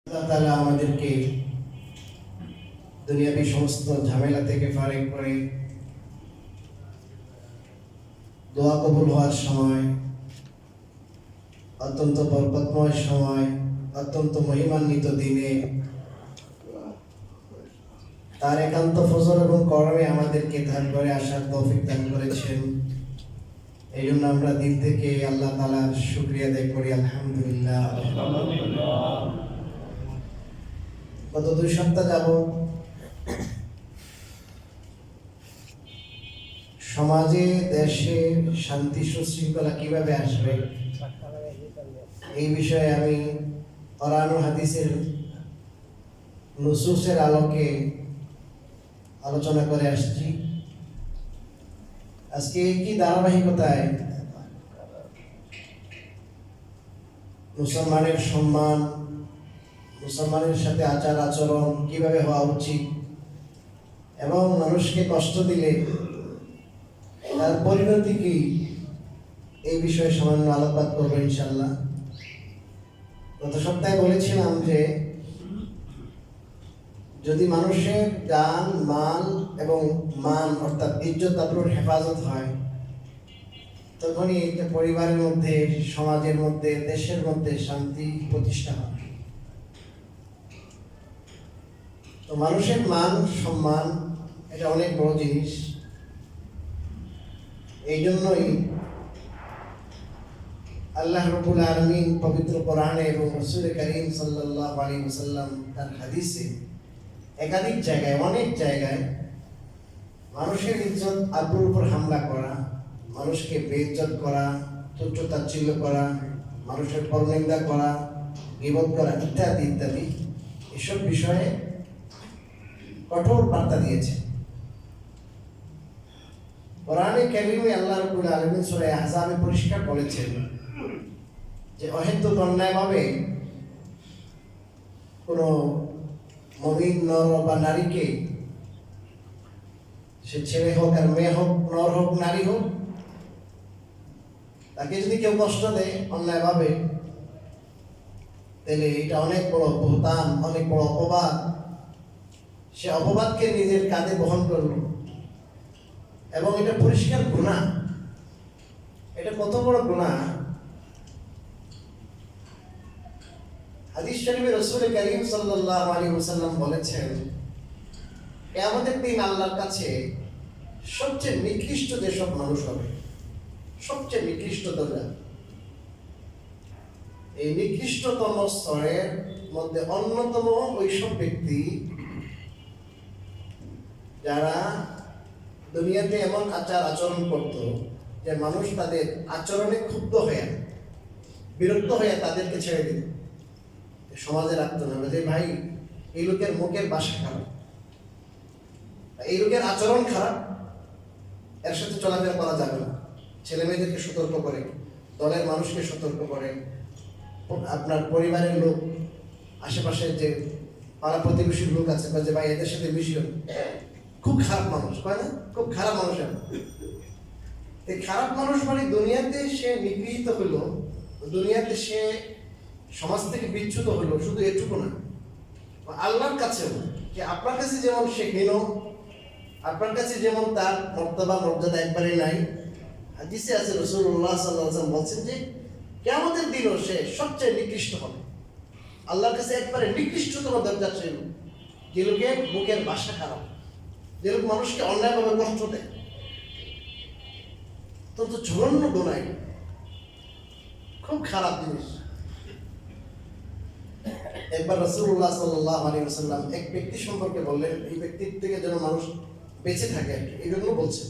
আল্লাহ তাআলা আমাদেরকে দুনিয়াবি সমস্ত ঝামেলা থেকে ফারেক করে দোয়া কবুল হওয়ার সময়, অত্যন্ত বরকতময় সময়, অত্যন্ত মহিমান্বিত দিনে তার একান্ত ফজর এবং করমে আমাদেরকে ধার করে আসার তৌফিক দান করেছেন। এই জন্য আমরা দিল থেকে আল্লাহ তাআলার শুকরিয়া আদায় করি, আলহামদুলিল্লাহ। গত 2 সপ্তাহ যাবত সমাজে দেশে শান্তি সুশৃঙ্খলা কিভাবে আসবে এই বিষয়ে আমি কোরআন ও হাদিসের নুসুসের আলোকে আলোচনা করে আসছি। আজকে কি ধারাবাহিকতায় মুসলমানের সম্মান, মুসলমানের সাথে আচার আচরণ কিভাবে হওয়া উচিত এবং মানুষকে কষ্ট দিলে তার পরিণতি কি, এই বিষয়ে সামান্য আলোকপাত করবো ইনশাল্লাহ। গত সপ্তাহে বলেছিলাম যে যদি মানুষের জান, মাল এবং মান অর্থাৎ ইজ্জত আবরুর হেফাজত হয়, তখনই একটা পরিবারের মধ্যে, সমাজের মধ্যে, দেশের মধ্যে শান্তি প্রতিষ্ঠা হয়। তো মানুষের মান সম্মান এটা অনেক বড় জিনিস। এই জন্যই আল্লাহ রাব্বুল আলামিন পবিত্র কোরআনে এবং রাসূল কারীম সাল্লাল্লাহু আলাইহি ওয়াসাল্লাম তার হাদিসে একাধিক জায়গায়, অনেক জায়গায় মানুষের ইজ্জত আবরুর উপর হামলা করা, মানুষকে বেইজ্জত করা, তুচ্ছ তাচ্ছিল্য করা, মানুষের পরনিন্দা করা, গীবত করা ইত্যাদি ইত্যাদি এসব বিষয়ে কঠোর বার্তা দিয়েছে। কোরআনে কারীমে আল্লাহ রাব্বুল আলামিন সূরা আহজাবে পরিষ্কার বলেছেন যে অহেতুক অন্যায়ভাবে কোনো মুমিন নর বা নারীকে, সে ছেলে হোক আর মেয়ে হোক, নর হোক নারী হোক, তাকে যদি কেউ কষ্ট দেয় অন্যায়ভাবে, তাহলে এটা অনেক বড় বুহতান, অনেক বড় অপবাদ। সে অপবাদকে নিজের কাঁধে বহন করল এবং এটা পরিষ্কার গুনাহ। এটা কত বড় গুনাহ! হাদিস শরীফে রাসূল কারীম সাল্লাল্লাহু আলাইহি ওয়াসাল্লাম বলেছেন, কিয়ামতের দিন আল্লাহর কাছে সবচেয়ে নিকৃষ্ট যেসব মানুষ হবে, সবচেয়ে নিকৃষ্ট দরজা, এই নিকৃষ্টতম স্তরের মধ্যে অন্যতম ওইসব ব্যক্তি যারা দুনিয়াতে এমন আচার আচরণ করত যে মানুষ তাদের আচরণে ক্ষুব্ধ হয়ে, বিরক্ত হয়ে তাদেরকে ছেড়ে দিত, সমাজে রাখতো না, যে ভাই এই লোকের মুখের ভাষা খারাপ, এই লোকের আচরণ খারাপ, এর সাথে চলাফেরা করা যাবে না। ছেলে মেয়েদেরকে সতর্ক করে, দলের মানুষকে সতর্ক করে, আপনার পরিবারের লোক, আশেপাশের যে পাড়া প্রতিবেশীর লোক আছে, যে ভাই এদের সাথে মিশিও, খুব খারাপ মানুষ, কয় না, খুব খারাপ মানুষ। এই খারাপ মানুষ মানে দুনিয়াতে সে নিগৃহীত হইল, দুনিয়াতে সে সমাজ থেকে বিচ্যুত হইল, শুধু এটুকু না, আল্লাহর কাছেও যে আপনার কাছে যেমন সে হীন, আপনার কাছে যেমন তার মর্তবা মর্যাদা একবারে নাই। হাদিসে আছে রাসূলুল্লাহ সাল্লাল্লাহু আলাইহি ওয়াসাল্লাম বলছেন যে কিয়ামতের দিনও সে সবচেয়ে নিকৃষ্ট হবে, আল্লাহর কাছে একবারে নিকৃষ্টতম দরজা ছিল, যে লোকের মুখের ভাষা খারাপ, যে লোক মানুষকে অন্যায়ভাবে কষ্ট দেয়, তো জঘন্য গুনাহ, খুব খারাপ জিনিস। একবার রাসূলুল্লাহ সাল্লাল্লাহু আলাইহি ওয়াসাল্লাম এক ব্যক্তি সম্পর্কে বললেন, এই ব্যক্তির থেকে যেন মানুষ বেঁচে থাকে, এই জন্য বলছেন,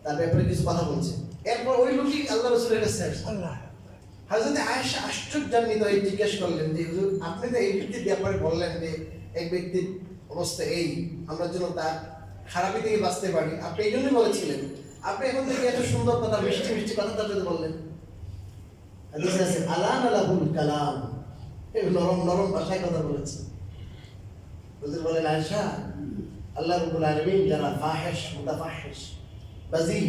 তার ব্যাপারে কিছু কথা বলছে। এরপর ওই লোকই আল্লাহ রাসূলের কাছে আসলেন। হযরত আয়েশা আশ্চর্যান্বিত হয়ে জিজ্ঞেস করলেন যে হুজুর, আপনি তো এই ব্যক্তির ব্যাপারে বললেন যে এক ব্যক্তির অবস্থা এই, আমরা যেন তার খারাপি থেকে বাঁচতে পারি, আপনি এই জন্যই বলেছিলেন, আপনি এখন থেকে এত সুন্দর কথা, মিষ্টি মিষ্টি কথা তার যদি বললেন। হাদিসে আছে আলান লাহুল কালাম, নরম নরম ভাষায় কথা বলেছে। হুজুর বলেন, আয়েশা, আল্লাহ রাব্বুল আলামিন যারা ফাহিশ, মুতাফাহিশ, বাযী,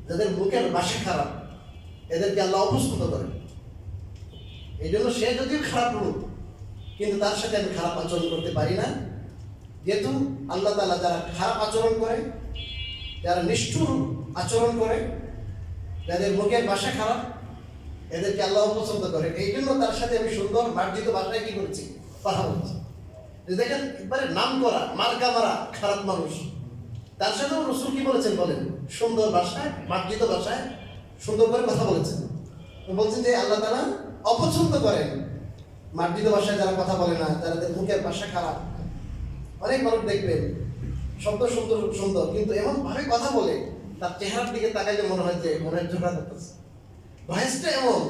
যাদের মুখের ভাষা খারাপ, এদেরকে আল্লাহ অপছন্দ করেন। এই জন্য সে যদিও খারাপ লোক, কিন্তু তার সাথে আমি খারাপ আচরণ করতে পারি না। যেহেতু আল্লাহ তাআলা যারা খারাপ আচরণ করে, যারা নিষ্ঠুর আচরণ করে, যাদের মুখের ভাষা খারাপ, এদেরকে আল্লাহ পছন্দ করে। এই জন্য তার সাথে আমি সুন্দর মার্জিত ভাষায় কি করছি, কথা বলছি। দেখেন, একবারে নাম করা মার্কা মারা খারাপ মানুষ, তার সাথেও রসুল কি বলেছেন বলেন, সুন্দর ভাষায়, মার্জিত ভাষায় সুন্দর করে কথা বলেছেন। বলছেন যে আল্লাহ তাআলা অপছন্দ করেন মার্জিত ভাষায় যারা কথা বলে না, যাদের মুখের ভাষা খারাপ। অনেক মানুষ দেখবেন শব্দ সুন্দর সুন্দর, কিন্তু এমন ভাবে কথা বলে তার চেহারার দিকে তাকাইলে মনে হয় যে মনে হয় ঝগড়া করতেছে, ভয়েসটা এমন।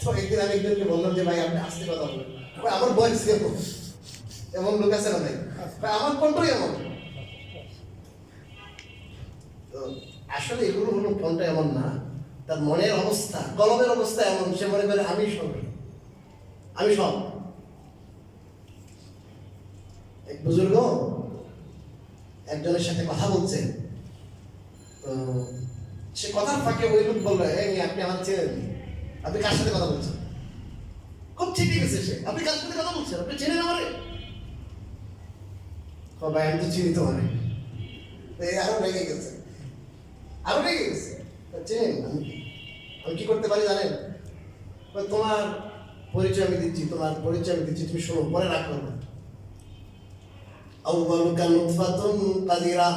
তো একদিন আমি একজনকে বললাম যে ভাই আপনি আস্তে কথা বলেন। আমার ভয়েস কেমন? এমন লোক আছে না ভাই? আমার কণ্ঠই এমন। তো আসলে এগুলো হলো কণ্ঠ এমন না, তার মনের অবস্থা, কলমের অবস্থা এমন, সে মনে করে আমি সব, আমি সব। এক বুজুর্গ একজনের সাথে কথা বলছেন, তো সে কথার ফাঁকে ওই লোক বললো, এই আপনি আমার চেনেন? আপনি কার সাথে কথা বলছেন? খুব ঠিকই গেছে সে, আপনি কার সাথে কথা বলছেন? আপনি চেনেন আমারে? ভাই আমি তো চিনি তোমারে। আরো রেগে গেছে, আরো রেগে গেছে। চেনেন? আমি কি করতে পারি জানেন? তোমার পরিচয় আমি দিচ্ছি, তোমার পরিচয় আমি দিচ্ছি, তুমি শোনো, পরে রাগ করবে। আউয়ালুকা নুতফাতুন কাদিরা,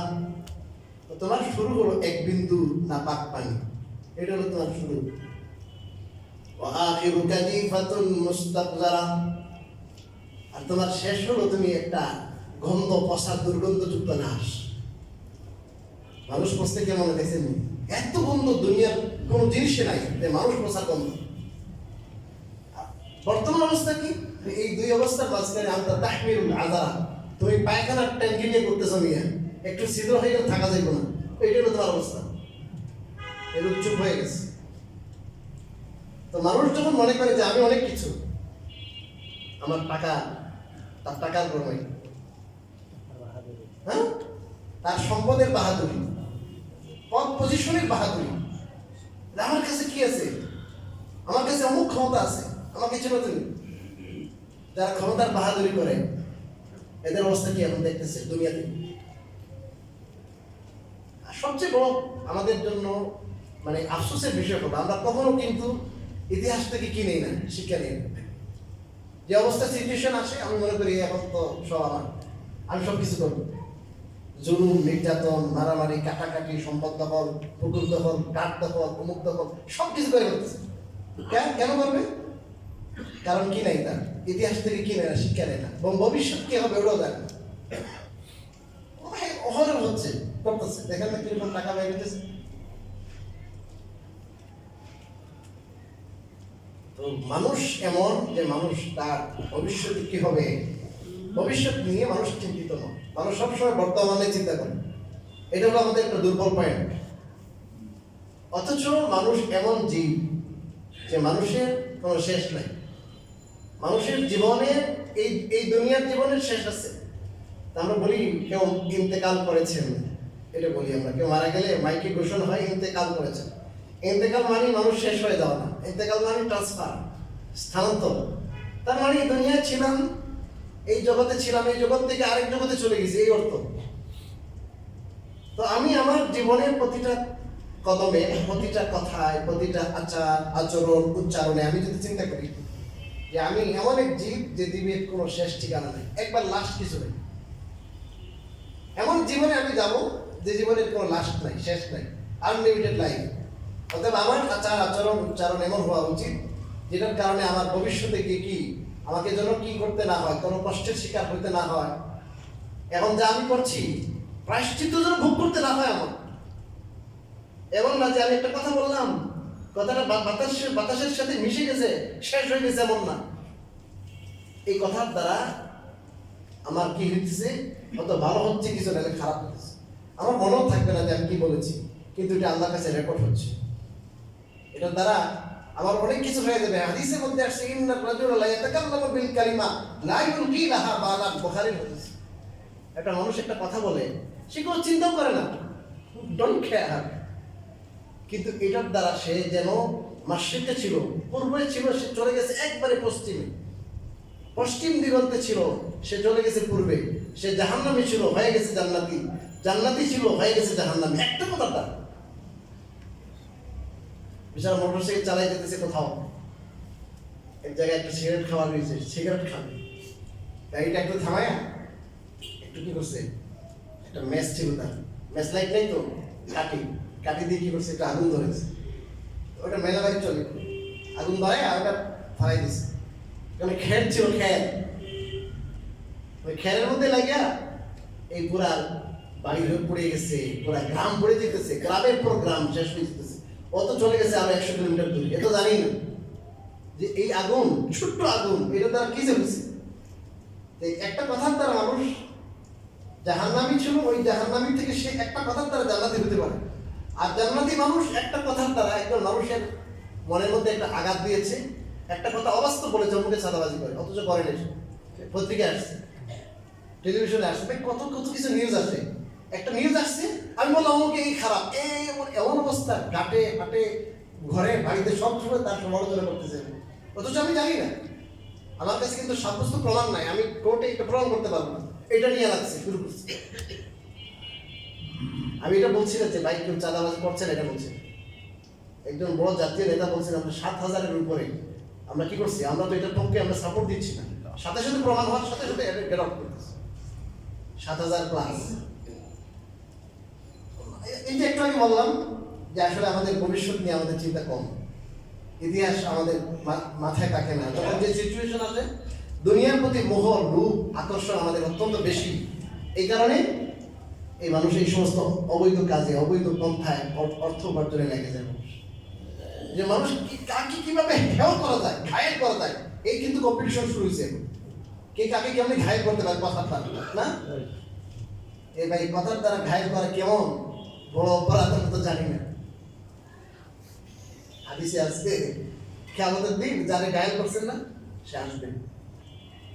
তোমার শুরু হলো এক বিন্দু নাপাক পানি, এটা হলো তোমার শুরু। ওয়া আখিরুকা জিফাতুন মুস্তাকজারা, আর তোমার শেষ হলো তুমি একটা গন্ধ, পচা, দুর্গন্ধযুক্ত লাশ। মানুষ পচতে কেমন দেখছেন? এত গন্ধ দুনিয়ার কোন জিনিসে নাই, মানুষ পচা গন্ধ। বর্তমান অবস্থা কি? এই দুই অবস্থার মাঝখানে আমরা তাহমিলুল আযারা, তুমি পায়খানার ট্যাঙ্কি নিয়ে করতেছো মিয়া, একটু ছিদ্র হয়ে গেলে থাকা যাইব না, এইটা হলো তোমার অবস্থা। এরূপ চুপ হয়ে গেছে। তো মানুষ যখন মনে করে যে আমি অনেক কিছু, আমার টাকা, তার টাকার প্রমাণ, হ্যাঁ, তার সম্পদের বাহাদুরি, পদ পজিশনের বাহাদুরি, আমার কাছে কি আছে, আমার কাছে অমুক ক্ষমতা আছে, আমাকে চেনো তুমি। যারা ক্ষমতার বাহাদুরি করে এদের অবস্থা কি এখন দেখতেছে দুনিয়াতে। সবচেয়ে বড় আমাদের জন্য মানে আফসোসের বিষয় হলো, আমরা কখনো কিন্তু ইতিহাস থেকে কি নেই না, শিক্ষা নেই। যে অবস্থা সিচুয়েশন আসে, আমি মনে করি এখন তো সব আমার, আমি সব কিছু করবো। জুলুম, নির্যাতন, মারামারি, কাটাকাটি, সম্পদ দখল, পুকুর দখল, কাঠ দখল, অমুক দখল, সব কিছু করে করতেছে। কেন করবে? কারণ কি নাই তার, ইতিহাস থেকে কি নেয় না, শিক্ষা নেয় না, এবং ভবিষ্যৎ কি হবে ওটাও জানে না। অহরহ হচ্ছে, করতেছে, দেখেন না কিরকম টাকা বের হইতেছে। তো মানুষ এমন যে মানুষ তার ভবিষ্যতে কি হবে, ভবিষ্যৎ নিয়ে মানুষ চিন্তিত নয়, মানুষ সবসময় বর্তমানে চিন্তা করে। এটা হলো আমাদের একটা দুর্বল পয়েন্ট। অথচ মানুষ এমন জীব যে মানুষের কোনো শেষ নাই। মানুষের জীবনের এই দুনিয়ার জীবনের শেষ আছে। আমরা বলি কেউ ইন্তেকাল করেছেন, এটা বলি আমরা, কেউ মারা গেলে মাইকে ঘোষণা হয় ইন্তেকাল করেছেন। ইন্তেকাল মানে মানুষ শেষ হয়ে যাওয়া না, ইন্তেকাল মানে ট্রান্সফার, স্থানান্তর। তার মানে এই দুনিয়ায় ছিলাম, এই জগতে ছিলাম, এই জগৎ থেকে আরেক জগতে চলে গেছি, এই অর্থ। তো আমি আমার জীবনের প্রতিটা কদমে, প্রতিটা কথায়, প্রতিটা আচার আচরণ উচ্চারণে আমি যদি চিন্তা করি যে আমি এমন এক জীব যে জীবের কোনো শেষ ঠিকানা নেই, একবার লাস্ট কিছু নেই। এমন জীবনে আমি যাব যে জীবনের কোনো লাস্ট নাই, শেষ নাই, আনলিমিটেড লাইফ। অতএব আমার আচার আচরণ উচ্চারণ এমন হওয়া উচিত যেটার কারণে আমার ভবিষ্যতে গিয়ে কি আমাকে যেন কি করতে না হয়, কোনো কষ্টের শিকার হইতে না হয়। এখন যা আমি করছি প্রায়শ্চিত্ত যেন ভোগ করতে না হয় আমার। এমন না যে আমি একটা কথা বললাম, কথাটা বাতাসের সাথে মিশে গেছে, শেষ হয়ে গেছে, এমন না। এই কথার দ্বারা আমার কি হচ্ছে, হয়তো ভালো হচ্ছে কিছু, নাহলে খারাপ হচ্ছে। আমার মনেও থাকবে না যে আমি কি বলেছি, কিন্তু এটা আল্লাহর কাছে রেকর্ড হচ্ছে। এটার দ্বারা আমার অনেক কিছু হয়ে যাবে। হাদিসের মধ্যে আসছে ইন্নার রাজুলা লা ইয়াতাকাল্লামু বিল কালিমা লা ইউলকি লাহা বালান, বুখারীর হাদিস। একটা মানুষ একটা কথা বলে, সে কোনো চিন্তাও করে না, ডোন্ট কেয়ার, কিন্তু এটার দ্বারা সে যেন মাশরিকে ছিল, পূর্বে ছিল, সে চলে গেছে একবারে পশ্চিমে। পশ্চিম দিগন্তে ছিল, সে চলে গেছে পূর্বে। সে জাহান্নামী ছিল, হয়ে গেছে জান্নাতি। জান্নাতি ছিল, হয়ে গেছে জাহান্নামী। একটা কথাটা, বিশাল মোটরসাইকেল চালাই যেতেছে কোথাও, এক জায়গায় একটা সিগারেট খাওয়া হয়েছে, সিগারেট খাবে, গাড়িটা একটু থামায়া একটু কি করছে, একটা ম্যাচ ছিল, তার ম্যাচ লাইট নেই তো, কাঠি কাঠি দিয়ে কি করছে, একটা আগুন ধরেছে। ওটা মেলা বাড়ি চলে, আগুন ধরে আর ওটা ফালাই দিছে। কারণ খের ছিল, খের, ওই খেরের মধ্যে লাগিয়া এই পুরা বাড়ি পড়ে গেছে, পুরা গ্রাম পড়ে যেতেছে, গ্রামের পর গ্রাম শেষ হয়ে যেতেছে। অত চলে গেছে আরো 100 কিলোমিটার দূরে। এত জানি না যে এই আগুন, ছোট্ট আগুন, এটা দ্বারা কি চলছে। একটা কথার দ্বারা মানুষ জাহান্নামী ছিল, ওই জাহান্নামী থেকে সে একটা কথার দ্বারা জান্নাতি হতে পারে। আর জান্নাতি মানুষ একটা কথার দ্বারা একজন মানুষের মনের মধ্যে একটা আঘাত দিয়েছে, একটা কথা অবাস্তব বলে জন্মকে চাঁদাবাজি করে, অথচ করে নেই। পত্রিকায় আসছে, টেলিভিশনে আসছে, কত কত কিছু নিউজ আসে। একটা নিউজ আসছে, আমি বললাম আমাকে এই খারাপ, এমন অবস্থা, ঘাটে হাটে ঘরে বাড়িতে সব সময় তার সমালোচনা করতেছে, অথচ আমি জানি না। আমার কাছে কিন্তু সাব্যস্ত প্রমাণ নাই, আমি কোর্টে এটা প্রমাণ করতে পারবো না। এটা নিয়ে লাগছে, শুরু করছে। আমি এটা বলছি না যে ভাই কেউ চাঁদাবাজি করছেন, এটা বলছি। একজন বড় জাতীয় নেতা বলছেন আমরা 7,000-এর উপরে আমরা কি করছি, আমরা তো এটার পক্ষে আমরা সাপোর্ট দিচ্ছি না। সাথে সাথে প্রমাণ হওয়ার সাথে সাথে গেট আউট করতেছে 7,000 প্লাস। এই যে একটু আগে বললাম যে আসলে আমাদের ভবিষ্যৎ নিয়ে আমাদের চিন্তা কম, ইতিহাস আমাদের মাথায় থাকে না। যখন যে সিচুয়েশন আছে, দুনিয়ার প্রতি মোহ, লোভ, আকর্ষণ আমাদের অত্যন্ত বেশি। এই কারণে এই মানুষ এই সমস্ত অবৈধ কাজে, অবৈধ পন্থায় অর্থ উপার্জনে লেগে যায়। যে মানুষ কাকে কিভাবে হেয় করা যায়, ঘায়েল করা যায়, এই কিন্তু কম্পিটিশন শুরু হয়েছে। কে কাকে কেমন ঘায়েল করতে পারে কথার দ্বারা, না? এই ভাই কথার দ্বারা ঘায়েল করা কেমন বড় অপরাধ আমি তো জানি না। হাদিসে আসবে কিয়ামতের দিন যারা ঘায়েল করছেন না, সে আসবে,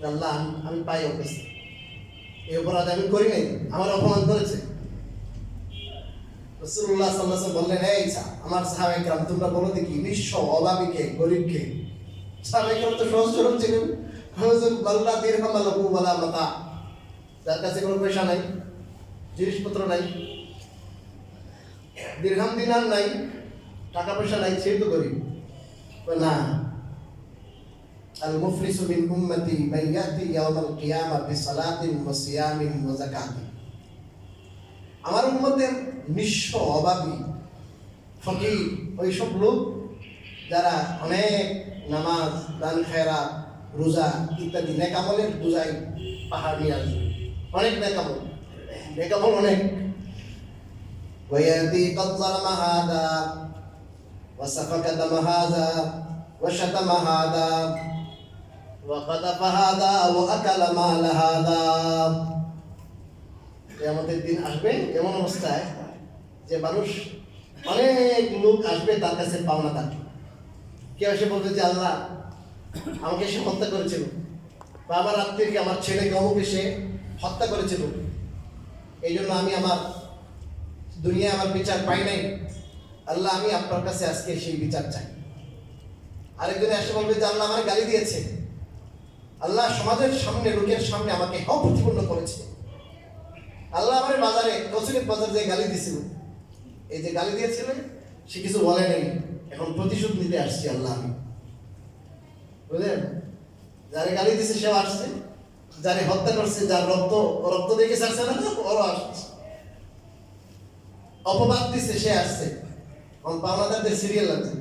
আল্লাহ আমি পাই অফিস, এই অপরাধ আমি করি নাই, আমার অপমান করেছে। রাসূলুল্লাহ সাল্লাল্লাহু আলাইহি ওয়াসাল্লাম বললেন, এই আমার সাহাবায়ে কেরাম তোমরা বলো দেখি, নিঃস্ব, অভাবীকে, গরিবকে। সাহাবায়ে কেরাম তো সহজ সরল ছিলেন। হুজুর আল্লাহ দিরহাম লাহু ওয়ালা মাতা, যার কাছে কোনো পয়সা নাই, জিনিসপত্র নাই, দিরহাম দিনার নাই, টাকা পয়সা নাই, সে তো গরিব। না, আল মুফলিসু মিন উম্মতি মান ইয়াতি ইয়াওমাল কিয়ামা বিসালাতিন ওয়া সিয়ামিন ওয়া যাকাতিন। আমার উম্মতের নিঃস্ব, অভাবী, ফকির, ওইসব লোক যারা অনেক নামাজ, দান, খেয়রাত, রোজা ইত্যাদি নেকামলের বোঝাই পাহাড় নিয়ে আসবে। অনেক নেকামল, নেকামল অনেক। ওয়ায়াতি قد ظلم هذا وسفك دم هذا وشتم هذا وقذف هذا واكل مال هذا। কিয়ামতের দিন আসবে এমন অবস্থায় যে মানুষ, অনেক লোক আসবে তার কাছে পাওনা থাকবে। কেউ এসে বলবে যে আল্লাহ আমাকে সে হত্যা করেছিল, বা আমার আত্মীয়কে, আমার ছেলেকে অমুকে সে হত্যা করেছিল, এই জন্য আমি আমার দুনিয়ায় আমার বিচার পাই নাই, আল্লাহ আমি আপনার কাছে আজকে সেই বিচার চাই। আরেকজন এসে বলবে যে আল্লাহ আমার গালি দিয়েছে, আল্লাহ সমাজের সামনে, লোকের সামনে আমাকে অপ্রতিপন্ন করেছে, আল্লাহ আমার বাজারে, রসুলের বাজারে যে গালি দিয়েছিল, এই যে গালি দিয়েছিল সে কিছু বলে নেই, এখন প্রতিশোধ নিতে আসছি আল্লাহ আমি। বুঝলেন? যারে গালি দিয়েছে সেও আসছে, যারে হত্যা করছে, যার রক্ত দেখে ছাড়ছে না, ওরও আসছে, অপবাদ দিচ্ছে সে আসছে। পাওনাদারদের সিরিয়াল আছে।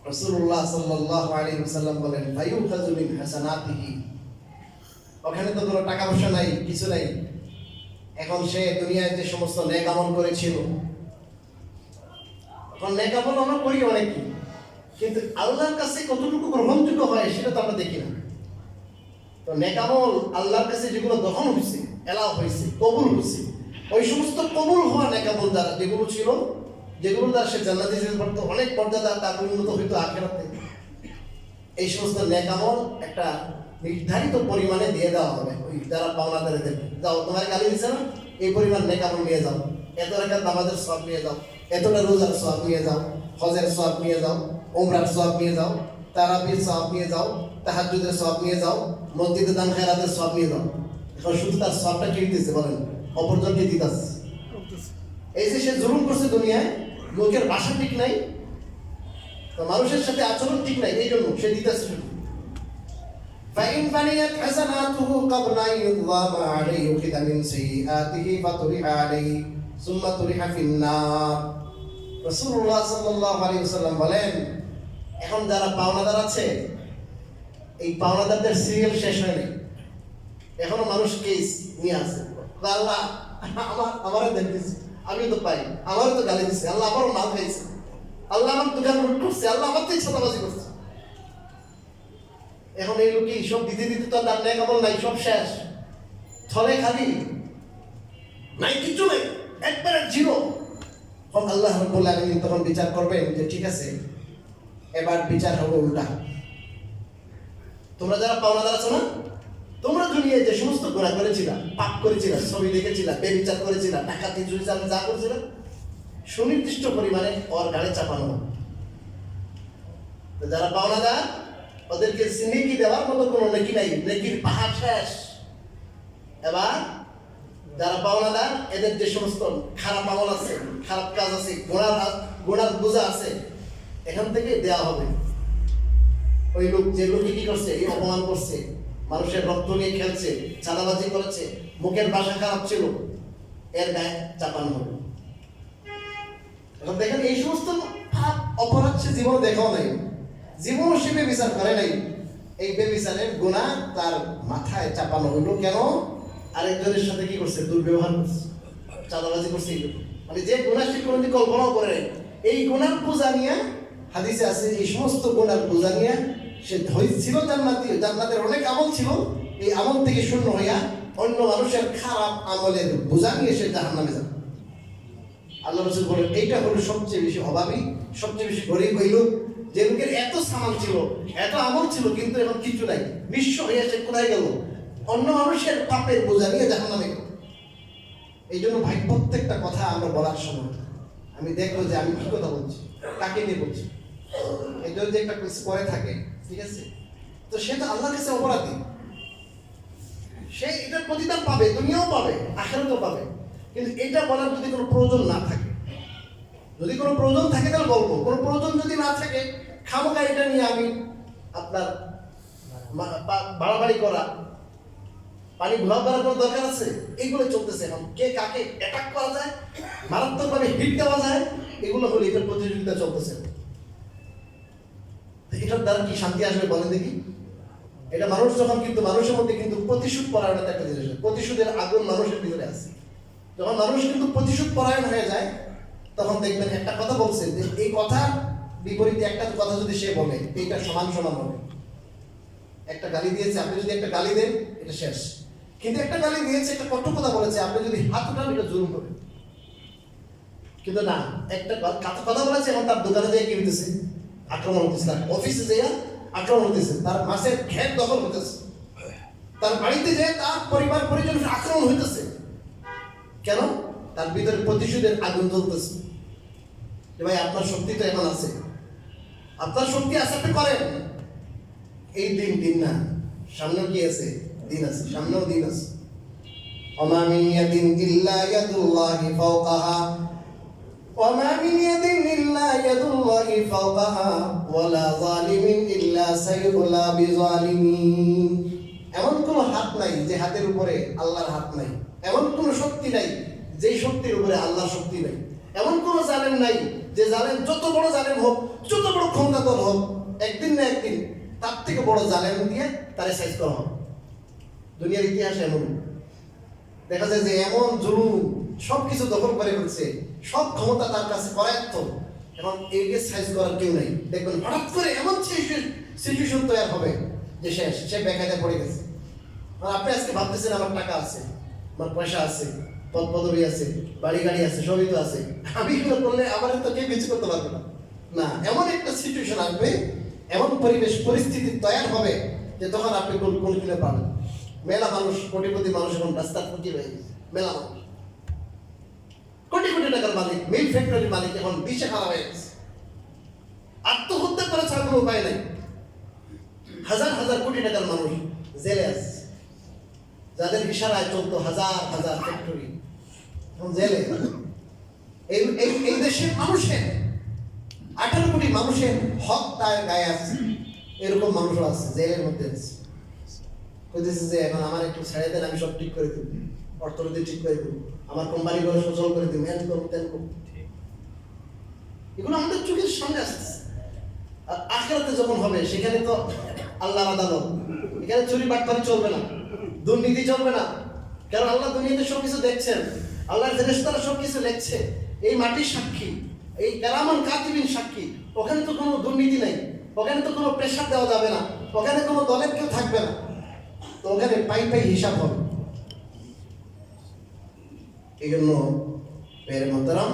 রাসূলুল্লাহ সাল্লাল্লাহু আলাইহি ওয়াসাল্লাম বলেন, ফায়ুখাযু মিন হাসানাতিহি। ওখানে তো কোনো টাকা পয়সা নাই, কিছু নাই। এখন সে দুনিয়ায় যে সমস্ত নেক আমল করেছিল, এখন নেক আমল আমরা করি অনেকই, কিন্তু আল্লাহর কাছে কতটুকু গ্রহণযোগ্য হয় সেটা তো আমরা দেখি না। তো নেক আমল আল্লাহর কাছে যেগুলো গ্রহণ হয়েছে, এলাও হয়েছে, কবুল হয়েছে, ওই সমস্ত কবুল হওয়া নেক আমল দ্বারা যেগুলো ছিল, যেগুলো দ্বারা সে জান্নাতে যেতে পারতো, অনেক মর্যাদা তার উন্নত হইতো আখিরাতে, এই সমস্ত নেক আমল একটা নির্ধারিত পরিমাণে দিয়ে দেওয়া হবে ওই যারা পাওনাদারদের। যাও, তোমার গালি দিচ্ছে না, এই পরিমাণ নেক আমল নিয়ে যাও, এত রাকাত নামাজের সওয়াব নিয়ে যাও, এতটা রোজার সওয়াব নিয়ে যাও, হজের সওয়াব নিয়ে যাও, উমরার সওয়াব নিয়ে যাও, তারাবির সওয়াব নিয়ে যাও, তাহাজ্জুদের সওয়াব নিয়ে যাও, মসজিদে দান খেরাতের সওয়াব নিয়ে যাও। এখন শুধু তার সওয়াবটা কে দিতেছে বলেন? অপরজনকে দিতেছে। এই যে সে জুলুম করছে দুনিয়ায়, লোকের ভাষা ঠিক নাই, তো মানুষের সাথে আচরণ ঠিক নাই, এই জন্য সে দিতেছে শুধু। فإن فنيت حسناته قبل أن يظلم عليه أخذ من سيئاته فطرح عليه ثم طرح في النار। রাসূলুল্লাহ সাল্লাল্লাহু আলাইহি ওয়াসাল্লাম বলেন, এখন যারা পাওনাদার আছে, এই পাওনাদারদের সিরিয়াল শেষ হয়নি, এখনো মানুষ কেস নিয়ে আসে। আল্লাহ আমারও দেখতেছি, আমি তো পাই, আমারও তো গালি দিচ্ছে, আল্লাহ আমারও মাল খাইছে, আল্লাহ আমার দোকান লুট করছে, আল্লাহ আমার তো ছাতাবাজি করছে। এখন এই লোকই সব দিতে দিতে তো তার নেক আমল নাই, সব শেষ, ছলে খালি নাই, কিছু নেই, একবারে জিরো। তখন আল্লাহ রাব্বুল আলামিন তখন বিচার করবেন যে ঠিক আছে, এবার বিচার হবে উল্টা। তোমরা যারা পাওনাদার আছো না, তোমরা দুনিয়ায় যে সমস্ত গুনাহ করেছিলা, পাপ করেছিলা, ছবি দেখেছিলা, বেবিচার করেছিলা, ডাকাতি চুরি চালান যা করেছিলা, সুনির্দিষ্ট পরিমাণে ওর গাড়ি চাপানো হবে। যারা পাওনাদার ওদেরকে নেকি দেওয়ার মতো কোনো নেকি নাই, নেকির পাহাড় শেষ। এবার যারা পাওনাদার, এদের যে সমস্ত খারাপ আমল আছে, খারাপ কাজ আছে, গোনার বোঝা আছে, এখান থেকে দেওয়া হবে। ওই লোক যে লোকে কি করছে, এই অপমান করছে, মানুষের রক্ত নিয়ে খেলছে, চাঁদাবাজি করেছে, মুখের ভাষা খারাপ ছিল, এর গায়ে চাপানো হবে। এখন দেখেন, এই সমস্ত পাপ অপরাধ সে জীবনে দেখাও নাই, জীবনও সে বেবিচার করে নাই। এই বেবিচারের গুনাহ তার মাথায় চাপানো হইল। কেন? আরেকজনের সাথে কি করছে? দুর্ব্যবহার করছে, চাঁদাবাজি করছে। মানে যে গুনাহ সে কোনোদিন কল্পনাও করে নাই, এই গুনার বোঝা নিয়ে, হাদিসে আছে, এই সমস্ত গুনার বোঝা নিয়ে সে ছিল জান্নাতি, জান্নাতের অনেক আমল ছিল, এই আমল থেকে শূন্য হইয়া অন্য মানুষের খারাপ আমলের বোঝা নিয়ে সে জাহান্নামে যাবে। আল্লাহ রাসূল বলেন, এইটা হলো সবচেয়ে বেশি অভাবী, সবচেয়ে বেশি গরিব ওই লোক, যে লোকের এত সামান ছিল, এত আমল ছিল, কিন্তু এখন কিছু নাই, নিঃস্ব হয়ে সে কোথায় গেল? অন্য মানুষের পাপের বোঝা নিয়ে জাহান্নামে গেল। এই জন্য ভাই, প্রত্যেকটা কথা আমরা বলার সময় আমি দেখবো যে আমি কি কথা বলছি, কাকে নিয়ে বলছি। এই জন্য যে একটা পরে থাকে, ঠিক আছে, তো সে তো আল্লাহর কাছে অপরাধী, সে এটার প্রতিদান পাবে, দুনিয়াও পাবে, আখিরাতেও পাবে। কিন্তু এটা বলার যদি কোনো প্রয়োজন না থাকে, যদি কোনো প্রয়োজন থাকে তাহলে বলবো, কোনো প্রয়োজন যদি না থাকে, খামোখা এটা নিয়ে আমি আপনার বাড়াবাড়ি করা, পানি ঘোলা করার কোনো দরকার আছে? এইগুলো চলতেছে এখন, কে কাকে অ্যাটাক করা যায়, মারাত্মকভাবে হিট দেওয়া যায়, এগুলো হলে এটার প্রতিযোগিতা চলতেছে। এটার দ্বারা কি শান্তি আসবে বলেন দেখি? এটা মানুষ যখন, কিন্তু মানুষের মধ্যে কিন্তু প্রতিশোধ পরায়ণতা একটা জিনিস, প্রতিশোধের আগুন মানুষের ভিতরে আছে। যখন মানুষ কিন্তু প্রতিশোধ পরায়ণ হয়ে যায়, তখন দেখবেন একটা কথা বলছে যে এই কথার বিপরীতে একটা কথা যদি সে বলে, এইটা সমান সমান হবে। একটা গালি দিয়েছে, আপনি যদি একটা গালি দেন, এটা শেষ। কিন্তু একটা গালি দিয়েছে, একটা কটু কথা বলেছে, আপনি যদি হাত উঠান, এটা জুলুম হবে। কিন্তু না, একটা কথা বলেছে, এখন তার দোকানে যেয়ে কি হইতেছে? আক্রমণ হতেছে, তার অফিসে যেয়ে আক্রমণ হতেছে, তার মাসের ঘের দখল হতেছে, তার বাড়িতে যেয়ে তার পরিবার পরিজন আক্রমণ হইতেছে। কেন? তার ভিতরে প্রতিশোধের আগুন জ্বলতেছে। ভাই, আপনার শক্তি তো এখন আছে, আপনার শক্তি আছে, আপনি করেন। এই দিন না, সামনেও কি আছে? দিন আছে, সামনেও দিন আছে। ওমা মিন ইয়াদিন ইল্লা ইয়াদুল্লাহি ফাওকাহা, ওমা মিন ইয়াদিন ইল্লা ইয়াদুল্লাহি ফাওকাহা, ওয়ালা যালিমিন ইল্লা সাইয়ুলা বিযালিমিন। এমন কোন হাত নাই যে হাতের উপরে আল্লাহর হাত নাই, এমন কোন শক্তি নাই যেই শক্তির উপরে আল্লাহর শক্তি নাই, এমন কোন জালেম নাই যে জালেম, যত বড় জালেম হোক, যত বড় ক্ষমতাধর হোক, একদিন না একদিন তার থেকে বড় জালেম দিয়ে তারে সাইজ করা হবে। দুনিয়ার ইতিহাসে এমন দেখা যায় যে এমন জুলুম সবকিছু দখল করে ফেলছে, সব ক্ষমতা তার কাছে করায়ত্ত, এখন একে সাইজ করার কেউ নাই। দেখবেন হঠাৎ করে এমন সিচুয়েশন তৈরি হবে যে শেষ, সে বেকায়দায় পড়ে গেছে। আপনি আজকে ভাবতেছেন আমার টাকা আছে, আমার পয়সা আছে, পদ পদবি আছে, বাড়ি গাড়ি আছে, সবই তো আছে, আমি এগুলো করলে আমার তো কেউ কিছু করতে পারবে না। না, এমন একটা সিচুয়েশন আসবে, এমন পরিবেশ পরিস্থিতি তৈরি হবে যে তখন আপনি কোন কিনে পাবেন। মেলা মানুষ, কোটিপতি মানুষ এখন রাস্তার ফুটি হয়ে গেছে, মেলা মানুষ কোটি কোটি টাকার মালিক, মিল ফ্যাক্টরির মালিক এখন বিষে খারাপ হয়ে গেছে, আত্মহত্যা করা ছাড়া কোনো উপায় নাই। হাজার হাজার কোটি টাকার মানুষ জেলে আছে, যাদের ইশারায় চলতো হাজার হাজার ফ্যাক্টরি, এখন জেলে। এই দেশের মানুষের 18 কোটি মানুষের হক তার গায়ে আছে, এরকম মানুষও আছে জেলের মধ্যে আছে। কইতেছে যে এখন আমার একটু ছেড়ে দেন, আমি সব ঠিক করে দেব, অর্থনীতি ঠিক করে দেব, আমার কোম্পানিগুলো সচল করে দেব, হ্যান করবো তেন করবো। এগুলো আমাদের চোখের সামনে আসতেছে। আর আখিরাতে যখন হবে সেখানে তো আল্লাহর আদালত, এখানে চুরি বাটপারি চলবে না, দুর্নীতি চলবে না, কারণ আল্লাহ দুনিয়াতে সবকিছু দেখছেন, আল্লাহর ফেরেশতারা সবকিছু দেখছে। এই মাটির সাক্ষী, এই কারামান কাতিবিন সাক্ষী। ওখানে তো কোনো দুর্নীতি নাই, ওখানে তো কোনো প্রেশার দেওয়া যাবে না, ওখানে কোনো দলের কেউ থাকবে না, তো ওখানে পাই পাই হিসাব হবে। এই জন্য মেরে মোহতারাম,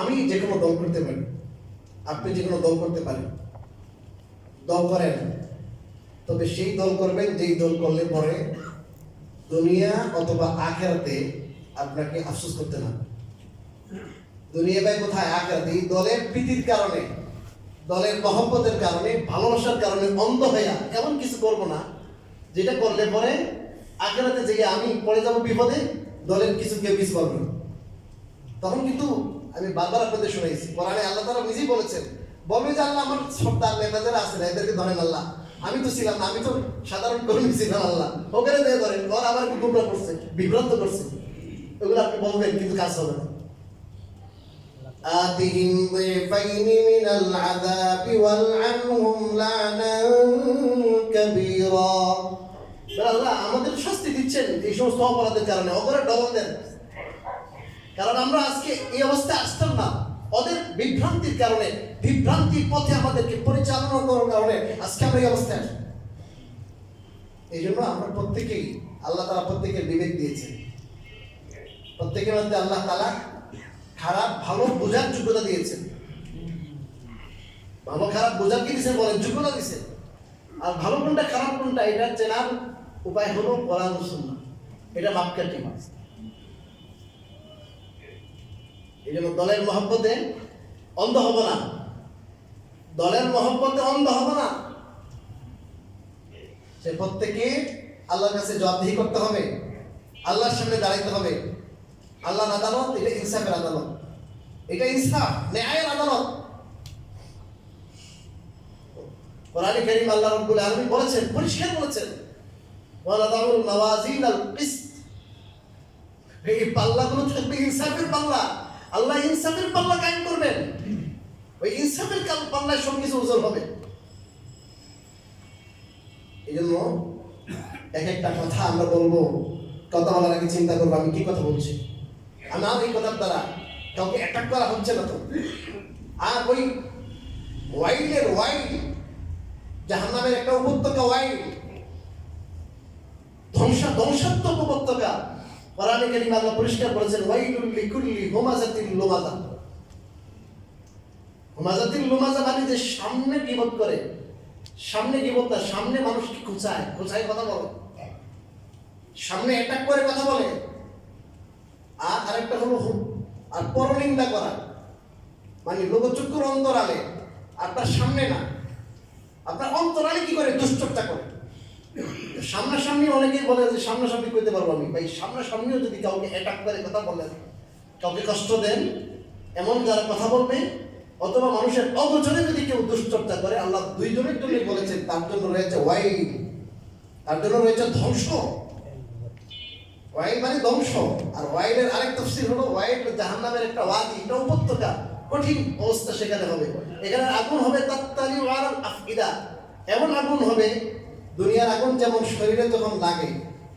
আমি যে কোনো দল করতে পারি, আপনি যে কোনো দল করতে পারেন, দল করেন, তবে সেই দল করবেন যেই দল করলে পরে দুনিয়া অথবা আখিরাতে আপনাকে আফসোস করতে না। দুনিয়া ভাই কোথায়, আখিরাতে। এই দলের প্রীতির কারণে, দলের মহব্বতের কারণে, ভালোবাসার কারণে অন্ধ হয়ে এমন কিছু করব না যেটা করলে পরে আখিরাতে যে আমি পড়ে যাব বিপদে, দলের কেউ কিছু করবে না। তখন কিন্তু আমি বারবার আপনাদের শুনেছি, কোরআনে আল্লাহ তাআলা নিজেই বলেছেন, বলবে যে আল্লাহ আমার সর্দার নেতা যারা আছে না এদেরকে ধরেন আল্লাহ, আমি তো ছিলাম না, আমি তো সাধারণ কর্মী ছিলাম, আল্লাহ ওখানে দিয়ে ধরেন, ওর আমার গুমরা করছে, বিভ্রান্ত করছে। এগুলো আপনি বলবেন, কিন্তু কাজ হবে না। আতিহিম যিফাইনি মিনাল আযাবি ওয়ালআনহুম লা'নান কাবীরা। আল্লাহ আমাদের শাস্তি দিচ্ছেন এই সমস্ত অপরাধের কারণে, ওপরে ডবল দেন, কারণ আমরা আজকে এই অবস্থায় আসতাম না, ওদের বিভ্রান্তির কারণে, বিভ্রান্তির পথে আমাদেরকে পরিচালনা করার কারণে আজকে আমরা এই অবস্থায় আসি। এই জন্য আমরা প্রত্যেকেই, আল্লাহ তাআলা প্রত্যেকের বিবেক দিয়েছেন, প্রত্যেকের মধ্যে আল্লাহ তাআলা খারাপ ভালো বোঝার যোগ্যতা দিয়েছেন। ভালো খারাপ বোঝার কি দিয়েছেন বলেন, যোগ্যতা দিয়েছেন। আর ভালো কোনটা খারাপ কোনটা এটা চেনার উপায় হলো কোরআন ও সুন্নাহ, এটা মাপকাঠি। এই জন্য দলের মহব্বতে অন্ধ হব না, দলের মহব্বতে অন্ধ হব না। সে প্রত্যেকে আল্লাহর কাছে জবাবদিহি করতে হবে, আল্লাহর সামনে দাঁড়াইতে হবে। আল্লাহর আদালত এটা ইনসাফের আদালত, এটা ইনসাফ ন্যায়ের আদালত। কোরআনে কারীম আল্লাহ রাব্বুল আলামিন বলেছেন, পরিষ্কার বলেছেন, ওয়ালাদাউল মাওয়াজিনাল কিসত, এই পাল্লাগুলো থাকবে ইনসাফের পাল্লা। আল্লাহ ইনসাফের পাল্লা কায়েম করবেন, ওই ইনসাফের পাল্লায় সবকিছু ওজন হবে। এই জন্য এক একটা কথা আমরা বলবো, কথা বলার আগে চিন্তা করবো আমি কি কথা বলছি। আমার এই কথার দ্বারা কাউকে অ্যাটাক করা হচ্ছে না তো। আর ওই ওয়াইল জাহান্নামের একটা উপত্যকা, ওয়াইল ধ্বংসাত্মক উপত্যকা। কোরআনে কারীম আল্লাহ পরিষ্কার করেছেন, ওয়াইলুল লিকুল্লি হুমাযাতিল লুমাযা। হুমাযাতিল লুমাযা মানে যে সামনে গীবত করে, সামনে গীবত না, সামনে মানুষকে খোঁচায় কথা বলে, সামনে অ্যাটাক করে কথা বলে। আর আরেকটা হলো আর পরনিন্দা করা, মানে লোকচক্ষুর অন্তরালে, আপনার সামনে না, আপনার অন্তরালে কি করে দুশ্চর্চা করে। সামনাসামনি অনেকেই বলে যে সামনাসামনি করতে পারবো আমি, ভাই সামনাসামনিও যদি কাউকে অ্যাটাক করে কথা বলেন, কাউকে কষ্ট দেন, এমন যারা কথা বলবে, অথবা মানুষের অগোচরে যদি কেউ দুশ্চর্চা করে, আল্লাহ দুইজনের জন্য বলেছেন তার জন্য রয়েছে ওয়াইল, তার জন্য রয়েছে ধ্বংস। ওয়াইল মানে ধ্বংস। আর ওয়াইলের আরেক তাফসীর হলো, ওয়াইল জাহান্নামের একটা ওয়াদি, একটা উপত্যকা, কঠিন অবস্থা সেখানে হবে। এখানে আগুন হবে তাত্তালি ওয়ারাল আফইদা, এমন আগুন হবে, দুনিয়ার আগুন যেমন শরীরে যখন লাগে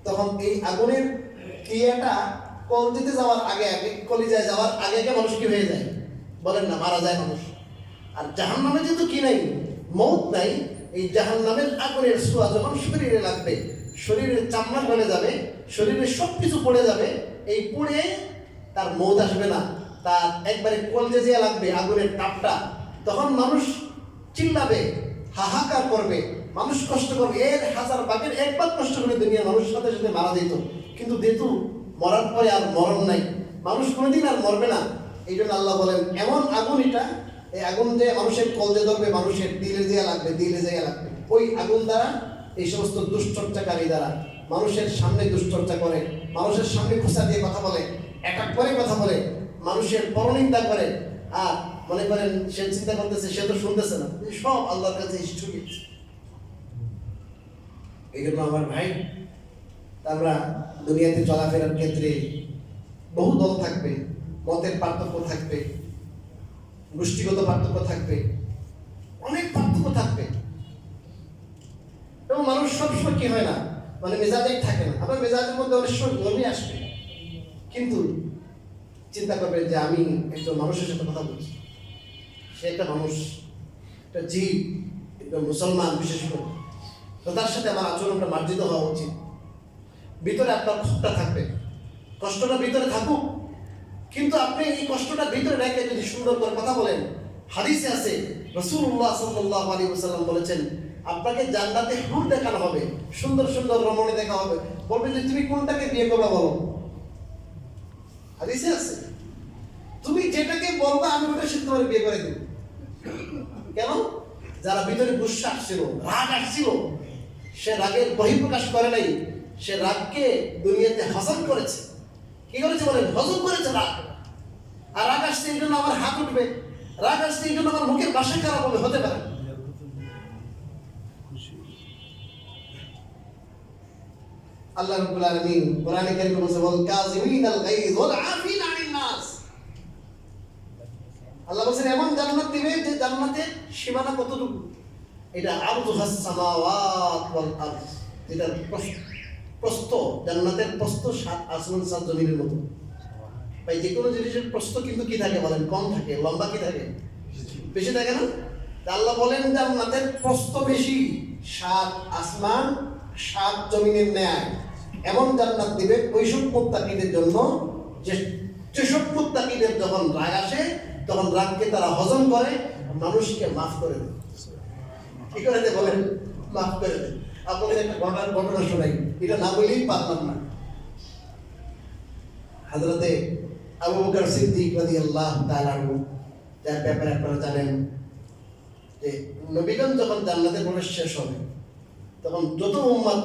তখন এই আগুনের ক্রিয়াটা কলজিতে যাওয়ার আগে আগে, কলিজায় যাওয়ার আগে আগে মানুষ কি হয়ে যায় বলেন না, মারা যায় মানুষ। আর জাহান্নামে যেহেতু কি নাই, মৌত নাই, এই জাহান্নামের আগুনের ছোঁয়া যখন শরীরে লাগবে, শরীরের চামড়া গলে যাবে, শরীরের সবকিছু পড়ে যাবে, এই পুড়ে তার মৌত আসবে না, তার একবারে কলজে যে লাগবে আগুনের তাপটা, তখন মানুষ চিল্লাবে, হাহাকার করবে, মানুষ কষ্ট করবে। এর হাজার ভাগের একবার কষ্ট করে দুনিয়ার মানুষের সাথে সাথে মারা যেত, কিন্তু যেহেতু মরার পরে আর মরণ নাই, মানুষ কোনোদিন আর মরবে না। এই জন্য আল্লাহ বলেন এমন আগুন এটা, এই আগুন যে মানুষের কলজে ধরবে, মানুষের দিলে যে লাগবে, দিলে যে লাগবে। ওই আগুন দ্বারা, এই সমস্ত দুশ্চর্চাকারী দ্বারা মানুষের সামনে দুশ্চর্চা করে, মানুষের সামনে খোঁচা দিয়ে কথা বলে, অ্যাটাক করে কথা বলে, মানুষের পরনিন্দা করে, আর মনে করেন সে চিন্তা করতেছে সে তো শুনতেছে না, সব আল্লাহর কাছে স্থগিত। এই জন্য আমার ভাই, আমরা দুনিয়াতে চলাফেরার ক্ষেত্রে বহু দল থাকবে, মতের পার্থক্য থাকবে, গোষ্ঠীগত পার্থক্য থাকবে, অনেক পার্থক্য থাকবে, এবং মানুষ সবসময় কি হয় না, মানে মেজাজেই থাকে না। আবার মেজাজের মধ্যে অনেক সময় গরমই আসবে, কিন্তু চিন্তা করবে যে আমি একজন মানুষের সাথে কথা বলছি, সে একটা মানুষ, একটা জীব, একটা মুসলমান বিশেষ করে, তো তার সাথে আমার আচরণটা মার্জিত হওয়া উচিত। ভিতরে আপনার ক্ষোভটা থাকবে, কষ্টটা ভিতরে থাকুক, কিন্তু আপনি এই কষ্টটা ভিতরে রেখে যদি সুন্দর করে কথা বলেন, হাদিসে আছে রাসূলুল্লাহ সাল্লাল্লাহু আলাইহি ওয়াসাল্লাম বলেছেন, আপনাকে জান্নাতে হুর দেখানো হবে, সুন্দর সুন্দর রমণী দেখা হবে, বলবে যে তুমি কোনটাকে বিয়ে করবে বলো। হাদিসে আছে, তুমি যেটাকে বলবা আমি ওটার সাথে তোমার বিয়ে করে দেব। কেন? যারা ভিতরে গুসা আসছিল, রাগ আসছিল, সে রাগের বহিঃপ্রকাশ করে নাই, সে রাগকে দুনিয়াতে হজম করেছে। কি করেছে বলেন? হজম করেছে রাগ। আর রাগ আসছে এই জন্য আমার হাত উঠবে, রাগ আসছে এই জন্য আমার মুখের ভাষা খারাপ হবে, হতে পারে। আল্লাহ রাব্বুল আলামিন কোরআনে কারীমে বলেছে, ওয়াল কাযিমিনাল গায়য ওয়াল আফিনা আনিন নাস। আল্লাহ বলেন এমন জান্নাত দিবে যে জান্নাতের সীমানা কতটুকু, এটা আরদুহাস সামাওয়াত ওয়াল আরদ, এটা প্রস্থ, জান্নাতের প্রস্থ 7 আসমান 7 জমিনের মতো। ভাই যে কোনো জিনিসের প্রস্থ কিন্তু কি থাকে বলেন? কম থাকে। লম্বা কি থাকে? বেশি থাকে না? আল্লাহ বলেন জান্নাতের প্রস্থ বেশি, 7 আসমান 7 জমিনের ন্যায়। এমন জান্নাত দিবে ওইসব মুত্তাকিদের জন্য যেসব মুত্তাকিদের যখন রাগ আসে তখন রাগকে তারা হজম করে, মানুষকে মাফ করে দেয়। কি করে দেয় বলেন? মাফ করে দেয়। আপনাদের একটা ঘটনা শোনাই, এটা না বলেই পারলাম না। হযরতে আবু বকর সিদ্দিক রাদিয়াল্লাহু তাআলা আনহু, যার ব্যাপারে আপনারা জানেন যে নবীগণ যখন জান্নাতে প্রবেশ শেষ হবে তখন যত উম্মত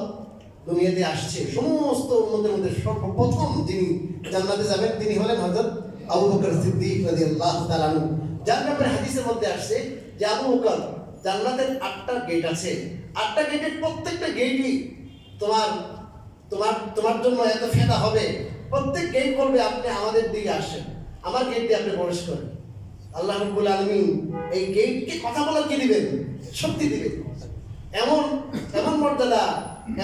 দুনিয়াতে আসছে সমস্ত উম্মতের মধ্যে সর্বপ্রথম যিনি জান্নাতে যাবেন তিনি হলেন হযরত আবু বকর সিদ্দিক রাদিয়াল্লাহু তাআলা আনহু, যার ব্যাপারে হাদিসের মধ্যে আসছে যে আবু বকর, জান্নাতের 8টা গেট আছে, 8টা গেটের প্রত্যেকটা গেটই তোমার তোমার তোমার জন্য এত ফেদা হবে, প্রত্যেক গেট বলবে আপনি আমাদের দিকে আসেন, আমার গেট দিয়ে আপনি প্রবেশ করেন। আল্লাহ রাব্বুল আলামিন এই গেটকে কথা বলার কি দিবেন? শক্তি দিবেন। এমন এমন মর্যাদা,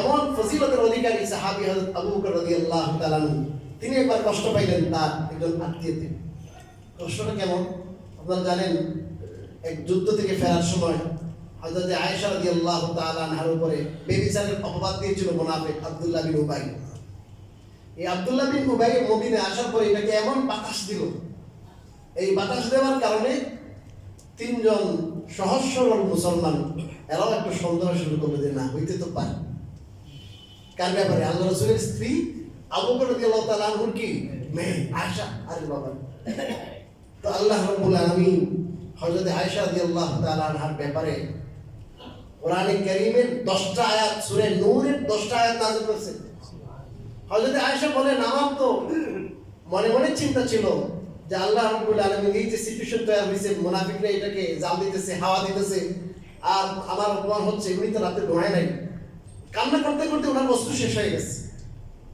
এমন ফজিলতের অধিকারী সাহাবী হযরত আবু বকর রাদিয়াল্লাহু তাআলা আনহু, তিনি একবার কষ্ট পাইলেন তার একজন আত্মীয়তে। কষ্টটা কেমন আপনারা জানেন, এক যুদ্ধ থেকে ফেরার সময় হযরত আয়েশা রাদিয়াল্লাহু তাআলা আনহার উপরে বেবিচারের অপবাদ দিয়েছিল মুনাফিক আব্দুল্লাহ বিন উবাই। এই আব্দুল্লাহ বিন উবাই মদিনায় আসার পরে এটাকে এমন বাতাস দিল, এই বাতাস দেওয়ার কারণে 3 জন সহজ সরল মুসলমান এরাও একটু সন্দেহ শুরু করলো যে না হইতে তো পারে। কার ব্যাপারে? আল্লাহ রাসূলের স্ত্রী আবু বকর রাদিয়াল্লাহু তাআলা আনহুর কি মেয়ে আয়েশা। আরে বাবা, তো আল্লাহ রাব্বুল আলামিন হযরত আয়েশা রাদিয়াল্লাহু তাআলা আনহার ব্যাপারে কোরআনে কারীমের 10টা আয়াত, সূরা নূরের 10টা আয়াত নাযিল করেছেন। হযরত আয়েশা বলেন আমার তো মনে মনে চিন্তা ছিল যে আল্লাহ রাব্বুল আলামিন এই যে সিচুয়েশন তৈরি হয়েছে, মুনাফিকরা এটাকে জাল দিতেছে, হাওয়া দিতেছে, আর আমার অপমান হচ্ছে, এগুলি তো রাতে ঘুমায় নাই। কান্না করতে করতে ওনার অশ্রু শেষ হয়ে গেছে,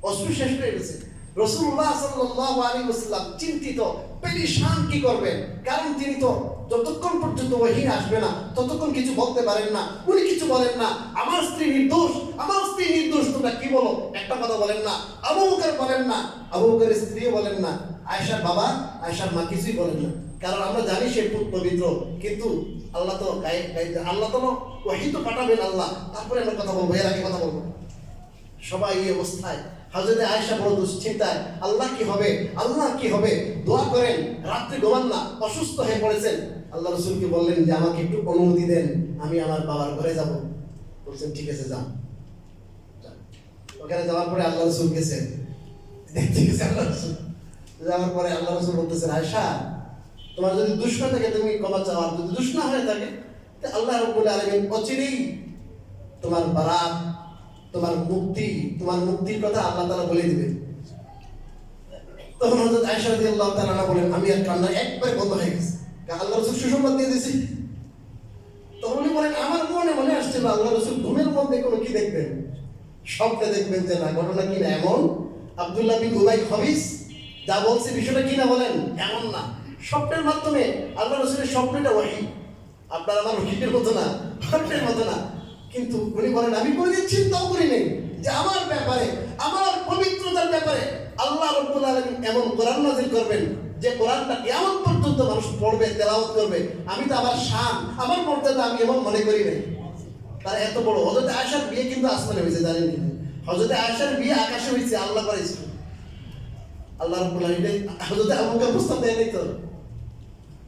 অশ্রু শেষ হয়ে গেছে। রাসূলুল্লাহ সাল্লাল্লাহু আলাইহি ওয়াসাল্লাম চিন্তিত, পেরেশান কি করবেন, কারণ তিনি তো যতক্ষণ পর্যন্ত ওহী আসবে না ততক্ষণ কিছু বলতে পারেন না। উনি কিছু বলেন না, আমার স্ত্রী নির্দোষ, আমার স্ত্রী নির্দোষ, তোমরা কি বলো, একটা কথা বলেন না। আবু বকর বলেন না, আবু বকরের স্ত্রীও বলেন না, আয়েশার বাবা আয়েশার মা কিছুই বলেন না, কারণ আমরা জানি সে পবিত্র। কিন্তু আল্লাহ তো আল্লাহ তো ওহী তো পাঠাবেন আল্লাহ, তারপরে আমরা কথা বলবো, এর আগে কথা বলবো। সবাই এই অবস্থায়, হযরত আয়েশা বড় দুশ্চিন্তায়, আল্লাহ কি হবে, আল্লাহ কি হবে, দোয়া করেন, রাত্রে ঘুমান না, অসুস্থ হয়ে পড়েছেন। আল্লাহ রাসূলকে বললেন যে আমাকে একটু অনুমতি দেন, আমি আমার বাবার ঘরে যাব। বলছেন ঠিক আছে যাও। ওখানে যাওয়ার পরে আল্লাহ রাসূল গেছেন, দেখতে গেছে আল্লাহ রাসূল। যাওয়ার পরে আল্লাহ রাসূল বলতেছেন, আয়েশা তোমার যদি দুষ্ণ থাকে তুমি ক্ষমা চাও, আর যদি দুষ্ণ হয়ে থাকে আল্লাহ রাব্বুল আলামিন অচিরেই তোমার বারাত, তোমার মুক্তি, তোমার মুক্তির কথা আল্লাহ তাআলা বলে দিবেন। তখন হযরত আয়েশা রাদিয়াল্লাহু তাআলা বলেন, আমি আর কান্না একবারে বন্ধ হয়ে গেছে, আল্লাহ রাসূল সুসংবাদ দিয়ে দিয়েছি। তখন উনি বলেন, আমার মনে আসছে না আল্লাহ রাসূল ঘুমের মধ্যে কোনো কি দেখবেন, স্বপ্নে দেখবেন যে না, ঘটনা কি না এমন। আব্দুল্লাহ বিন উবাই খবিস যা বলছে বিষয়টা কি না বলেন, এমন না। স্বপ্নের মাধ্যমে আল্লাহ রাসূলের স্বপ্নটা ওহী, আপনার আমার ওহীর মতো না, স্বপ্নের মতো না। কিন্তু উনি বলেন, আমি কোনোদিন চিন্তাও করি নাই যে আমার ব্যাপারে, আমার পবিত্রতার ব্যাপারে আল্লাহ রাব্বুল আলামিন এমন কোরআন নাযিল করবেন যে কোরআনটা কিয়ামত পর্যন্ত মানুষ পড়বে, তেলাওয়াত করবে। আমি তো আমার শান, আমার মর্যাদা আমি এমন মনে করি নাই। তার এত বড় হযরত আয়েশার বিয়ে কিন্তু আসমানে হয়েছে, জানেন কি? হযরত আয়েশার বিয়ে আকাশে হয়েছে, আল্লাহ করেছে। আল্লাহ রাব্বুল আলামিন হযরত আবু বকর প্রস্তাব দেয় নাই তো,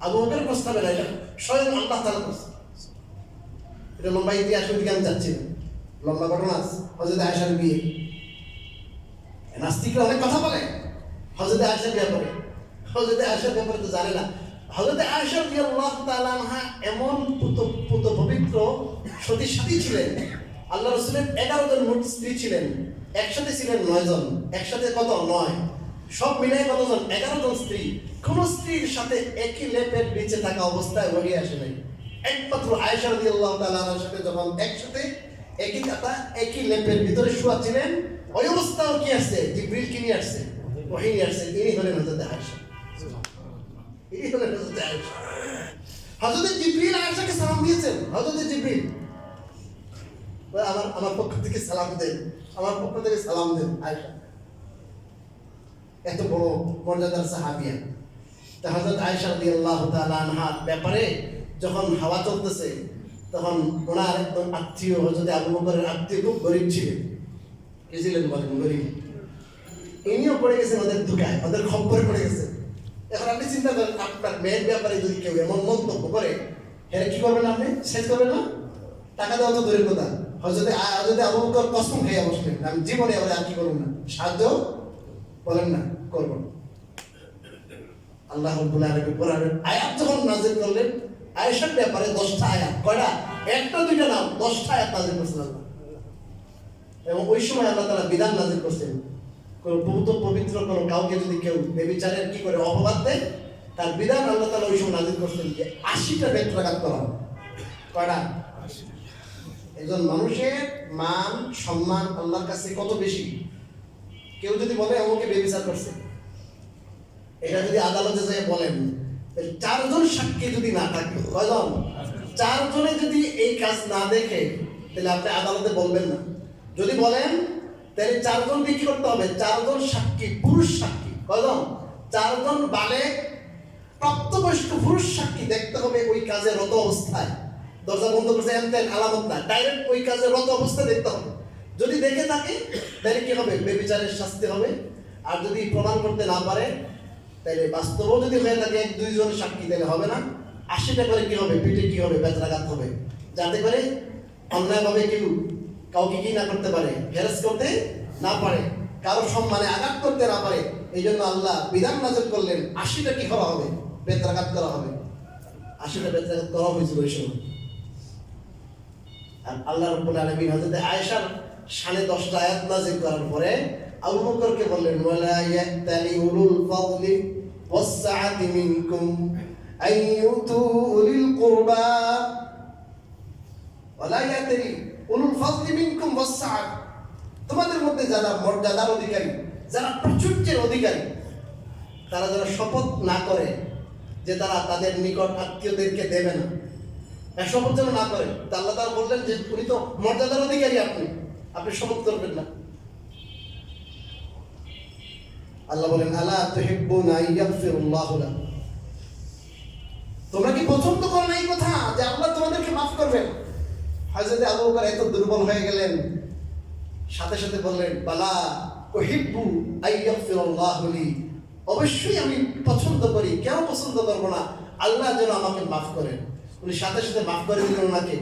আবু বকর প্রস্তাব দেয় না, স্বয়ং আল্লাহ তাআলা প্রস্তাব। এটা লম্বা ইতিহাস, ওদিকে আমি যাচ্ছি না, লম্বা ঘটনা আছে। হযরত আয়েশার বিয়ে, নাস্তিকরা অনেক কথা বলে হযরত আয়েশার ব্যাপারে, হযরত আয়েশার ব্যাপারে তো জানে না। হযরত আয়েশা রাদিয়াল্লাহু তাআলা আনহা এমন পুত পবিত্র সতী সাথী ছিলেন। আল্লাহ রাসূলের 11 জন মোট স্ত্রী ছিলেন, একসাথে ছিলেন 9 জন, একসাথে কত 9, সব মিলিয়ে কতজন 11 জন স্ত্রী। কোন স্ত্রীর সাথে একই লেপের নিচে থাকা অবস্থায় ওহী আসে নাই। একমাত্র আয়েশা রাদিয়াল্লাহু তাআলা আনহার সাথে যখন একসাথে একই কাতা একই লেপের ভিতরে শোয়া ছিলেন, ওই অবস্থাও কি আসছে, জিবরিল কি নিয়ে আসছে, ওহী নিয়ে আসছে। ইনি হলেন হযরত আয়েশা, ইনি হলেন হযরত আয়েশা। হযরত জিবরিল আয়েশাকে সালাম দিয়েছেন। হযরত জিবরিল আমার পক্ষ থেকে সালাম দেন, আমার পক্ষ থেকে সালাম দেন আয়েশা। এত বড় মর্যাদার সাহাবিয়া। তা হযরত আয়েশা রাদিয়াল্লাহু তাআলা আনহার ব্যাপারে যখন হাওয়া চলতেছে, তখন ওনার একজন আত্মীয়, হযরত আবু বকরের আত্মীয়, খুব গরিব ছিলেন। কে ছিলেন বলেন? গরিব। ইনিও পড়ে গেছেন ওদের ধোঁকায়, ওদের খপ্পরে পড়ে গেছেন। এখন আপনি চিন্তা করেন, আপনার মেয়ের ব্যাপারে যদি কেউ এমন মন্তব্য করে, এরা কি করবেন? আপনি শেষ করবেন না? টাকা দেওয়া তো দূরের কথা, হযরত আবু বকর কসম খেয়ে বসলেন, আমি জীবনে আবার আর কি করব না, সাহায্য বলেন না, করব না। আল্লাহ রাব্বুল আলামিন কোরআনের আয়াত যখন নাযিল করলেন আয়েশার ব্যাপারে 10টা আয়াত, কয়টা? একটা দুইটা না, 10টা আয়াত নাযিল করেছেন আল্লাহ। এবং ওই সময় আল্লাহ তাআলা বিধান নাযিল করছেন, কোন পবিত্র কোন কাউকে যদি কেউ ব্যভিচারের কি করে অপবাদ দেয়, তার বিধান আল্লাহ তাআলা ওই সময় নাযিল করছেন যে 80টা বেত্রাঘাত করা হবে। কয়টা? একজন মানুষের মান সম্মান আল্লাহর কাছে কত বেশি। কেউ যদি বলে আমাকে ব্যভিচার করছে, এটা যদি আদালতে যায় বলেন, 4 জন সাক্ষী যদি না থাকে, কয়জন? 4 জনে যদি এই কাজ না দেখে, তাহলে আপনি আদালতে বলবেন না। যদি বলেন তাহলে 4 জন কি করতে হবে? 4 জন সাক্ষী, পুরুষ সাক্ষী, কয়জন? 4 জন বালেগ প্রাপ্তবয়স্ক পুরুষ সাক্ষী দেখতে হবে ওই কাজে রত অবস্থায়। দরজা বন্ধ করছে এমন আলামত না, ডাইরেক্ট ওই কাজে রত অবস্থায় দেখতে হবে। যদি দেখে থাকে তাহলে কি হবে? ব্যভিচারের শাস্তি হবে। আর যদি প্রমাণ করতে না পারে, তাহলে বাস্তবও যদি হয়ে থাকে 1-2 জন সাক্ষী, তাহলে হবে না। 80টা করে কি হবে? পিঠে কি হবে? বেত্রাঘাত হবে, যাতে করে অন্যায়ভাবে কেউ কাউকে কি না করতে পারে, হ্যারাস করতে না পারে, কারো সম্মানে আঘাত করতে না পারে। এই জন্য আল্লাহ বিধান নাযিল করলেন 80টা কি করা হবে? বেত্রাঘাত করা হবে। 80টা বেত্রাঘাত করা হয়েছিল ওই সময়। আর আল্লাহ রাব্বুল আলামিন হযরত আয়েশার শানে 10টা আয়াত নাযিল করার পরে আবু বকরকে বললেন, ওয়ালা ইয়াতালি উলুল ফাদলি ওয়াস সাআতি মিনকুম আইয়ুতু উলিল কুরবা, ওয়ালা ইয়াতালি উলুল ফাদলি মিনকুম ওয়াস সাআত, তোমাদের মধ্যে যারা মর্যাদার অধিকারী, যারা প্রাচুর্যের অধিকারী, তারা যারা শপথ না করে যে তারা তাদের নিকট আত্মীয়দেরকে দেবে না, শপথ যেন না করে। তা আল্লাহ তাআলা বললেন যে উনি তো মর্যাদার অধিকারী, আপনি শপথ করবেন না। আল্লাহ বলেন, আলা তুহিব্বুনা ইয়াগফিরুল্লাহু লাকুম, তোমরা কি পছন্দ করো না এই কথা যে আল্লাহ তোমাদেরকে মাফ করবেন? হযরত আবু বকর এত দুর্বল হয়ে গেলেন, সাথে সাথে বললেন, বালা উহিব্বু আইয়াগফিরুল্লাহু লি, অবশ্যই আমি পছন্দ করি, কেন পছন্দ করব না, আল্লাহ যেন আমাকে মাফ করেন। উনি সাথে সাথে মাফ করে দিলেন, ওনাকে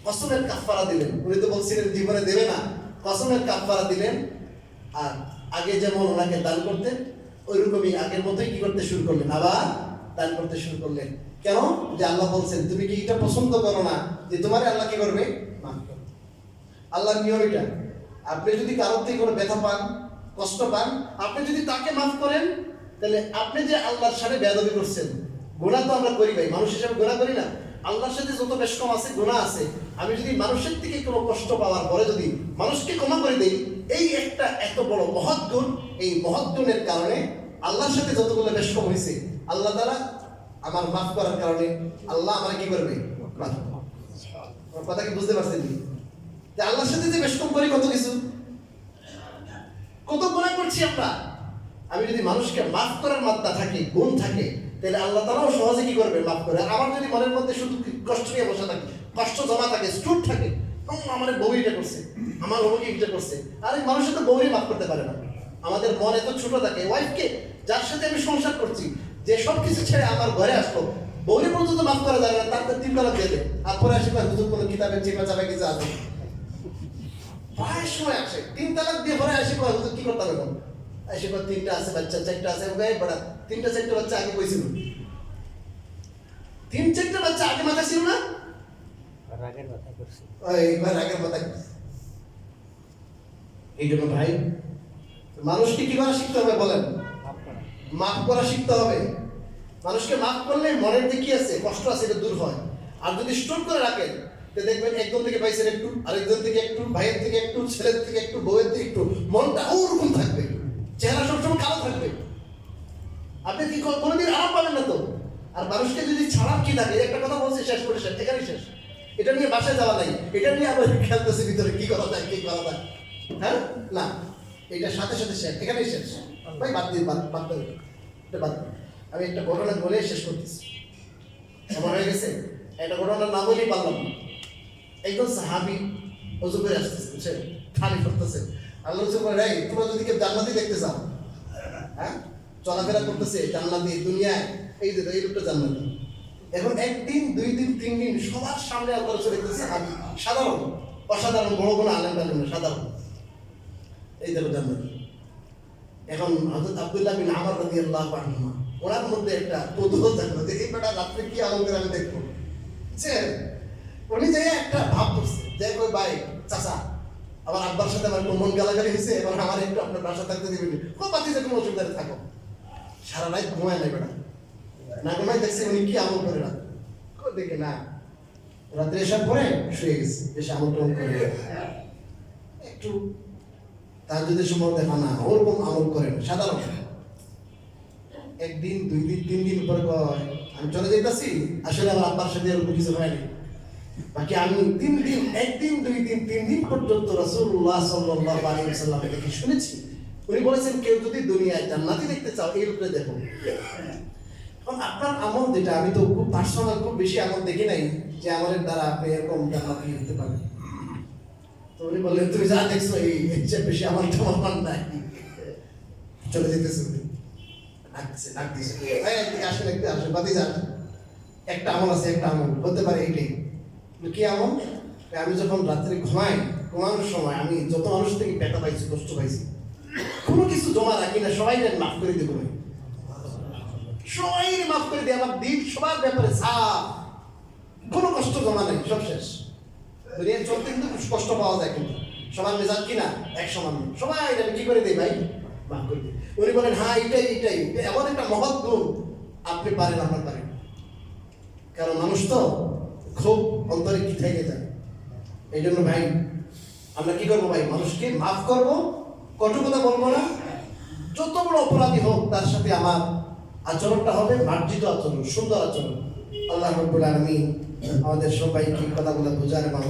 কসমের কাফারা দিলেন। উনি তো বলছিলেন জীবনে দেবে না, কসমের কাফারা দিলেন। আর আগে যেমন ওনাকে দান করতেন, ওইরকমই আগের মতোই কি করতে শুরু করলেন, আবার দান করতে শুরু করলেন। কেন? যে আল্লাহ বলছেন তুমি কি এটা পছন্দ করো না যে তোমার আল্লাহ কি করবে? মাফ করবে। আল্লাহর নিয়ম এটা। আপনি যদি কারোর থেকে কোনো ব্যথা পান, কষ্ট পান, আপনি যদি তাকে মাফ করেন, তাহলে আপনি যে আল্লাহর সাথে বেয়াদবি করছেন, গুনাহ তো আমরা করি ভাই, মানুষ হিসেবে গুনাহ করি না? আল্লাহর সাথে যত বেশকম আছে, গুনাহ আছে, আমি যদি মানুষের থেকে কোনো কষ্ট পাওয়ার পরে যদি মানুষকে ক্ষমা করে দেই, এই একটা এত বড় মহৎ গুণ। এই মহৎ গুণের কারণে আল্লাহর সাথে যতগুলো বেশকম হয়েছে, আল্লাহ তাআলা আমার মাফ করার কারণে আল্লাহ আমার কি করবে? মাফ করবে। আমার কথা কি বুঝতে পারছেন? যে আল্লাহর সাথে যে বেশকম করি, কত কিছু, কত গুনাহ করছি আমরা। আমি যদি মানুষকে মাফ করার মাত্রা থাকে, গুণ থাকে, তাহলে আল্লাহ তাআলাও সহজে কি করবে? মাফ করে। আর আমার যদি মনের মধ্যে শুধু কষ্ট নিয়ে বসে থাকে, কষ্ট জমা থাকে, স্ট্রোক থাকে, আমার বউ এটা করছে, আমার বউ এটা করছে, আর এই মানুষের তো বউই মাফ করতে পারে না। আমাদের মন এত ছোট থাকে, ওয়াইফকে, যার সাথে আমি সংসার করছি, যে সব কিছু ছেড়ে আমার ঘরে আসলো, বউরে পর্যন্ত মাফ করা যায় না, তার 3 তালাক দিয়ে দেয়। আর পরে আসি হুজুর কোনো কিতাবের চিপা চাপা কিছু আছে, প্রায় সময় আসে 3 তালাক দিয়ে পরে আসি হুজুর কি করতে হবে? এসে 3টা আছে বাচ্চা, 4টা আছে, বড় 3টা 4টা বাচ্চা আগে কইছিল, 3-4টা বাচ্চা আগে মাথা ছিল না, রাগের কথা করছি, এইবার রাগের কথা করছে। এই জন্য ভাই, মানুষকে কি করা শিখতে হবে বলেন? মাফ করা শিখতে হবে। মানুষকে মাফ করলে মনের যে কি আছে, কষ্ট আছে, এটা দূর হয়। আর যদি স্টোর করে রাখেন, তো দেখবেন একজন থেকে পাইছেন একটু, আরেকজন থেকে একটু, ভাইয়ের থেকে একটু, ছেলের থেকে একটু, বউয়ের থেকে একটু, মনটা ওরকম থাকবে, চেহারা সবসময় কালো থাকবে, আপনি কি কোনোদিন আরাম পাবেন না তো। আর মানুষকে যদি ছাড়ার কি থাকে, একটা কথা বলছি, শেষ করে শেষ, এখানেই শেষ। এটা নিয়ে বাসায় যাওয়া নাই, এটা নিয়ে আবার খেলতেছে ভিতরে, কি করা যায়, কি করা যায়, হ্যাঁ না, এটা সাথে সাথে শেষ, এখানেই শেষ ভাই। বাদ দিয়ে বাদ বাদ দেবে, এটা বাদ। আমি একটা ঘটনা বলে শেষ করতেছি, সময় হয়ে গেছে। একটা ঘটনা না বলেই পারলাম না। একজন সাহাবী ওযু করে আসতেছে, বুঝছেন, পানি পড়তেছে। আল্লাহ রসুল বলে, এই তোমরা যদি কেউ জান্নাতি দেখতে চাও, হ্যাঁ, চলাফেরা করতেছে জান্নাতি দুনিয়ায়, এই যে এই লোকটা জান্নাতি। এখন 1 দিন 2 দিন 3 দিন সবার সামনে আল্লাহ রসুল দেখতেছে সাহাবী, সাধারণ, অসাধারণ, বড় কোনো আলেম টালেম না, সাধারণ, এই দেখো জান্নাতি। এখন হযরত আব্দুল্লাহ বিন আমর রাদিয়াল্লাহু আনহু, ওনার মধ্যে একটা কৌতূহল থাকলো যে এই বেটা রাত্রে কি আলম করে আমি দেখবো, বুঝছেন। উনি যে একটা ভাব করছে যে, কই ভাই চাচা, আমার আব্বার সাথে আমার মন গালাগালি হয়েছে, এবার আমার একটু আপনার বাসা থাকতে দিবেন? ও বাতি যে কোনো অসুবিধা নেই, থাকো। সারা রাত ঘুমায় নাই বেটা, না ঘুমায় দেখছে উনি কি আমল করে রাত, দেখে না, রাত্রে এসার পরে শুয়ে গেছে, এসে আমল টমল করে একটু তাহাজ্জুদের সময় দেখা না, ওরকম আমল করেন সাধারণ। 1 দিন 2 দিন 3 দিন পরে কয়, আমি চলে যাইতাছি, আসলে আমার আব্বার সাথে এরকম কিছু হয়নি। বাকি আমি 3 দিন, 1 দিন 2 দিন 3 দিন পর্যন্ত রাসূলুল্লাহ সাল্লাল্লাহু আলাইহি ওয়াসাল্লামের থেকে শুনেছি, উনি বলেছেন, কেউ যদি দুনিয়ায় জান্নাতি দেখতে চাও, এই রূপে দেখো। এখন আপনার আমল যেটা, আমি তো খুব পার্সোনাল, খুব বেশি আমল দেখি নাই যে আমলের দ্বারা আপনি এরকম জান্নাতি হতে পারবেন। তো উনি বললেন, তুমি যা দেখছো এই চেয়ে বেশি আমার তো আমার নাই। চলে যেতেছে, ডাক দিছে, আসেন একটু, আসেন বাতি যান, একটা আমল আছে, একটা আমল হতে পারে এইটাই। কি আমল? আমি যখন রাত্রে ঘুমাই, ঘুমানোর সময় আমি যত মানুষ থেকে ব্যথা পাইছি, কষ্ট পাইছি, কোনো কিছু জমা রাখি না, সবাই মাফ করে দেবো, সবাই মাফ করে দিই। আমার দিল সবার ব্যাপারে সাফ, কোনো কষ্ট জমা নেই, সব শেষ। দুনিয়ায় চলতে কিন্তু কষ্ট পাওয়া যায়, কিন্তু সবার মেজাজ কিনা এক সমান, সবাই আমি কি করে দিই ভাই, মাফ করে দিই। উনি বলেন, হ্যাঁ এটাই এমন একটা মহৎ গুণ, আপনি পারেন, আপনার পারেন। কারণ মানুষ তো খুব অন্তরে কি থেকে যায়। এই জন্য ভাই, আমরা কি করবো ভাই, মানুষকে মাফ করবো, কটু কথা বলবো না। যত বড় অপরাধী হোক, তার সাথে আমার আচরণটা হবে মার্জিত আচরণ, সুন্দর আচরণ। আল্লাহ রাব্বুল আলামিন আমাদের সবাইকে কথাগুলো বোঝার এবং